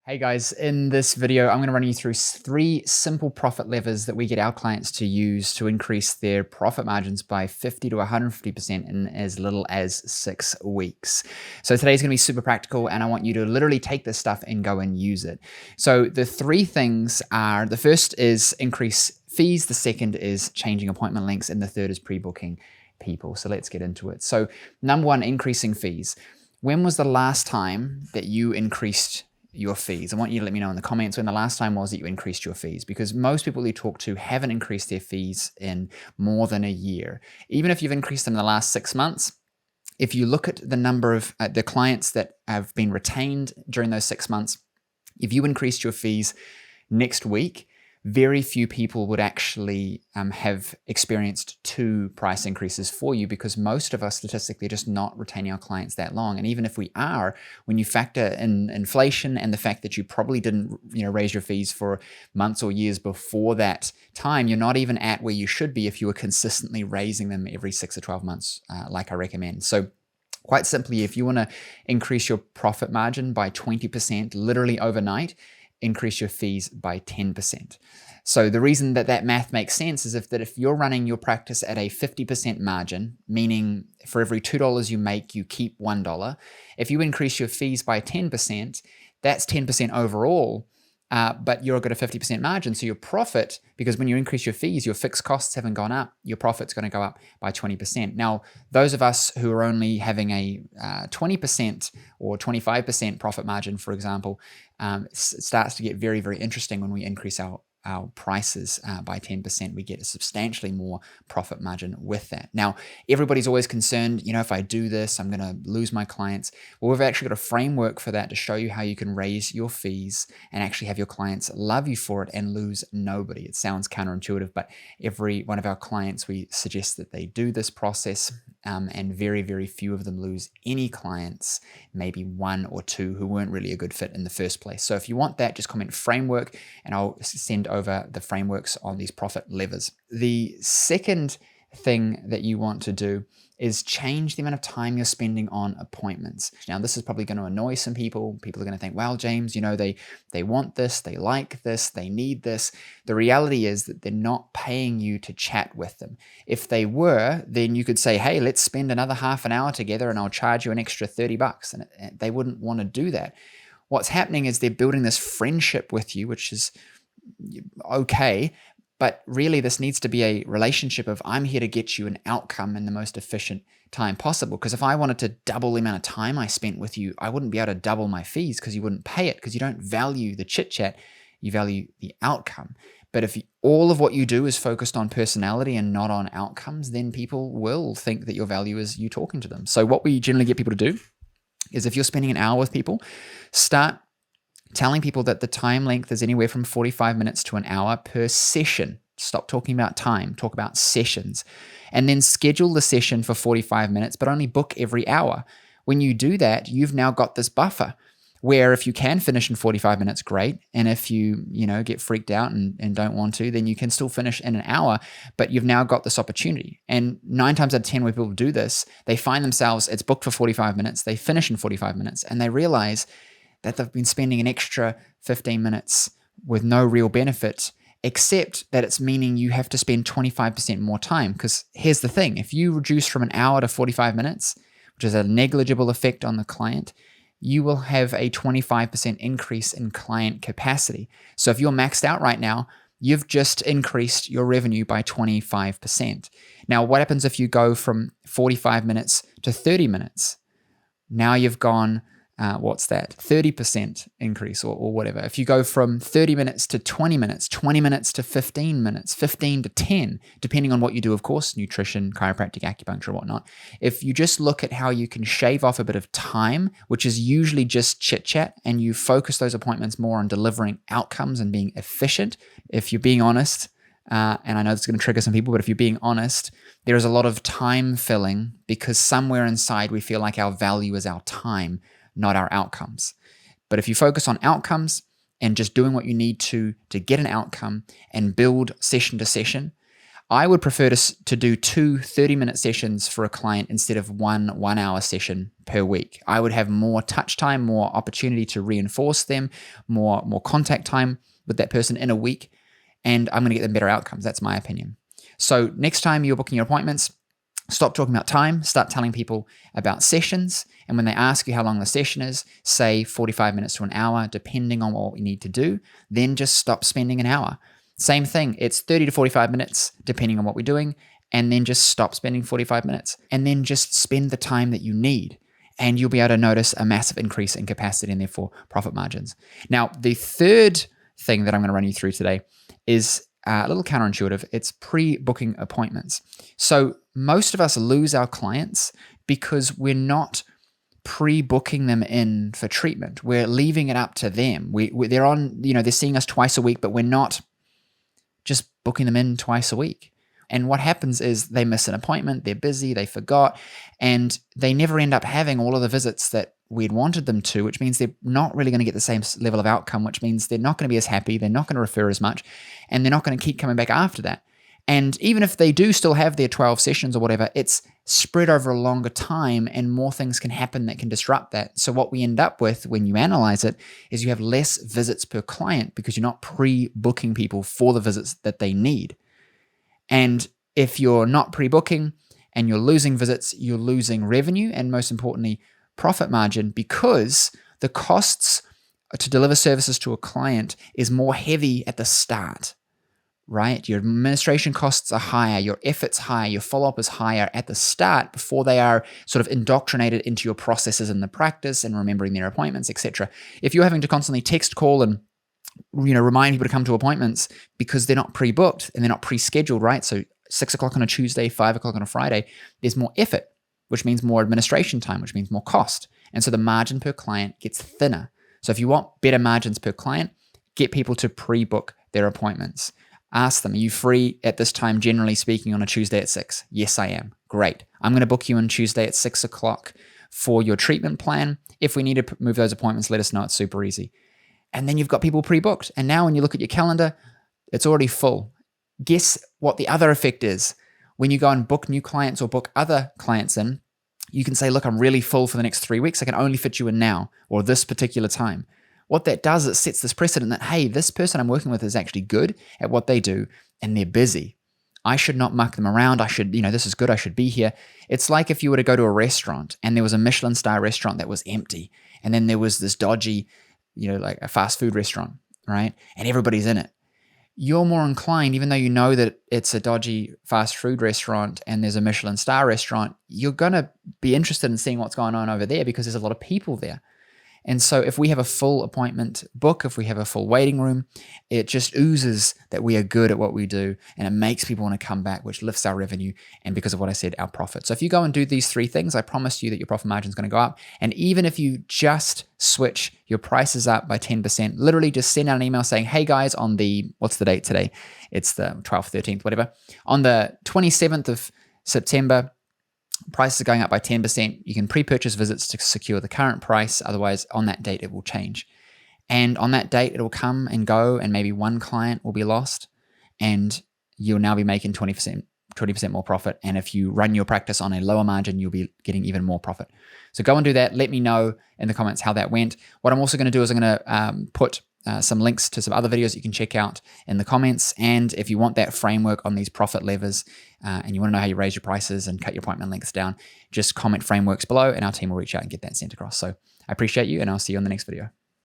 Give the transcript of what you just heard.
Hey guys, in this video, I'm going to run you through 3 simple profit levers that we get our clients to use to increase their profit margins by 50 to 150% in as little as 6 weeks. So today's going to be super practical and I want you to literally take this stuff and go and use it. So the 3 things are, the first is increase fees, the second is changing appointment links, and the third is pre-booking people. So let's get into it. So number 1, increasing fees. When was the last time that you increased your fees? I want you to let me know in the comments when the last time was that you increased your fees, because most people you talk to haven't increased their fees in more than a year. Even if you've increased them in the last 6 months, if you look at the number of the clients that have been retained during those 6 months, if you increased your fees next week, very few people would actually have experienced 2 price increases for you, because most of us statistically are just not retaining our clients that long. And even if we are, when you factor in inflation and the fact that you probably didn't raise your fees for months or years before that time, you're not even at where you should be if you were consistently raising them every 6 or 12 months like I recommend. So quite simply, if you want to increase your profit margin by 20% literally overnight, increase your fees by 10%. So the reason that that math makes sense is if you're running your practice at a 50% margin, meaning for every $2 you make, you keep $1. If you increase your fees by 10%, that's 10% overall, but you're got a 50% margin. So your profit, because when you increase your fees, your fixed costs haven't gone up, your profit's going to go up by 20%. Now, those of us who are only having a 20% or 25% profit margin, for example, starts to get very, very interesting when we increase our prices by 10%. We get a substantially more profit margin with that. Now, everybody's always concerned, if I do this, I'm going to lose my clients. Well, we've actually got a framework for that to show you how you can raise your fees and actually have your clients love you for it and lose nobody. It sounds counterintuitive, but every one of our clients, we suggest that they do this process, and very, very few of them lose any clients, maybe 1 or 2 who weren't really a good fit in the first place. So if you want that, just comment framework and I'll send over the frameworks on these profit levers. The second thing that you want to do is change the amount of time you're spending on appointments. Now, this is probably going to annoy some people. People are going to think, well, James, they want this, they like this, they need this. The reality is that they're not paying you to chat with them. If they were, then you could say, hey, let's spend another half an hour together and I'll charge you an extra $30. And they wouldn't want to do that. What's happening is they're building this friendship with you, which is okay, but really this needs to be a relationship of I'm here to get you an outcome in the most efficient time possible. Because if I wanted to double the amount of time I spent with you, I wouldn't be able to double my fees because you wouldn't pay it, because you don't value the chit chat, you value the outcome. But if all of what you do is focused on personality and not on outcomes, then people will think that your value is you talking to them. So what we generally get people to do is, if you're spending an hour with people, start telling people that the time length is anywhere from 45 minutes to an hour per session. Stop talking about time, talk about sessions. And then schedule the session for 45 minutes, but only book every hour. When you do that, you've now got this buffer where if you can finish in 45 minutes, great. And if you get freaked out and don't want to, then you can still finish in an hour, but you've now got this opportunity. And 9 times out of 10 when people do this, they find themselves, it's booked for 45 minutes, they finish in 45 minutes, and they realize that they've been spending an extra 15 minutes with no real benefit, except that it's meaning you have to spend 25% more time. Because here's the thing, if you reduce from an hour to 45 minutes, which is a negligible effect on the client, you will have a 25% increase in client capacity. So if you're maxed out right now, you've just increased your revenue by 25%. Now, what happens if you go from 45 minutes to 30 minutes? Now you've gone 30% increase or whatever. If you go from 30 minutes to 20 minutes, 20 minutes to 15 minutes, 15 to 10, depending on what you do, of course, nutrition, chiropractic, acupuncture, whatnot. If you just look at how you can shave off a bit of time, which is usually just chit chat, and you focus those appointments more on delivering outcomes and being efficient, if you're being honest, and I know it's going to trigger some people, but if you're being honest, there is a lot of time filling, because somewhere inside we feel like our value is our time, not our outcomes. But if you focus on outcomes and just doing what you need to get an outcome and build session to session, I would prefer to do 2 30-minute sessions for a client instead of one 1-hour session per week. I would have more touch time, more opportunity to reinforce them, more contact time with that person in a week, and I'm going to get them better outcomes. That's my opinion. So next time you're booking your appointments, stop talking about time, start telling people about sessions, and when they ask you how long the session is, say 45 minutes to an hour, depending on what you need to do, then just stop spending an hour. Same thing, it's 30 to 45 minutes, depending on what we're doing, and then just stop spending 45 minutes, and then just spend the time that you need, and you'll be able to notice a massive increase in capacity and therefore profit margins. Now, the third thing that I'm going to run you through today is a little counterintuitive. It's pre-booking appointments. So most of us lose our clients because we're not pre-booking them in for treatment. We're leaving it up to them. They're on, they're seeing us twice a week, but we're not just booking them in twice a week. And what happens is they miss an appointment, they're busy, they forgot, and they never end up having all of the visits that we'd wanted them to, which means they're not really going to get the same level of outcome, which means they're not going to be as happy, they're not going to refer as much, and they're not going to keep coming back after that. And even if they do still have their 12 sessions or whatever, it's spread over a longer time and more things can happen that can disrupt that. So what we end up with when you analyze it is you have less visits per client because you're not pre-booking people for the visits that they need. And if you're not pre-booking and you're losing visits, you're losing revenue and most importantly, profit margin, because the costs to deliver services to a client is more heavy at the start. Right? Your administration costs are higher, your effort's higher, your follow-up is higher at the start before they are sort of indoctrinated into your processes in the practice and remembering their appointments, etc. If you're having to constantly text, call, and remind people to come to appointments because they're not pre-booked and they're not pre-scheduled, right? So 6 o'clock on a Tuesday, 5 o'clock on a Friday, there's more effort, which means more administration time, which means more cost. And so the margin per client gets thinner. So if you want better margins per client, get people to pre-book their appointments. Ask them, are you free at this time, generally speaking, on a Tuesday at 6? Yes, I am. Great. I'm going to book you on Tuesday at 6 o'clock for your treatment plan. If we need to move those appointments, let us know. It's super easy. And then you've got people pre-booked. And now when you look at your calendar, it's already full. Guess what the other effect is? When you go and book new clients or book other clients in, you can say, look, I'm really full for the next 3 weeks. I can only fit you in now or this particular time. What that does, it sets this precedent that, hey, this person I'm working with is actually good at what they do and they're busy. I should not muck them around. I should, this is good. I should be here. It's like if you were to go to a restaurant and there was a Michelin star restaurant that was empty and then there was this dodgy, like a fast food restaurant, right? And everybody's in it. You're more inclined, even though you know that it's a dodgy fast food restaurant and there's a Michelin star restaurant, you're going to be interested in seeing what's going on over there because there's a lot of people there. And so if we have a full appointment book, if we have a full waiting room, it just oozes that we are good at what we do and it makes people want to come back, which lifts our revenue and, because of what I said, our profit. So if you go and do these 3 things, I promise you that your profit margin is going to go up. And even if you just switch your prices up by 10%, literally just send out an email saying, hey guys, on the, what's the date today? It's the 12th, 13th, whatever. On the 27th of September, prices are going up by 10%. You can pre-purchase visits to secure the current price. Otherwise, on that date, it will change. And on that date, it will come and go, and maybe one client will be lost, and you'll now be making 20% more profit. And if you run your practice on a lower margin, you'll be getting even more profit. So go and do that. Let me know in the comments how that went. What I'm also going to do is I'm going to put some links to some other videos you can check out in the comments. And if you want that framework on these profit levers and you want to know how you raise your prices and cut your appointment lengths down, just comment frameworks below and our team will reach out and get that sent across. So I appreciate you and I'll see you on the next video.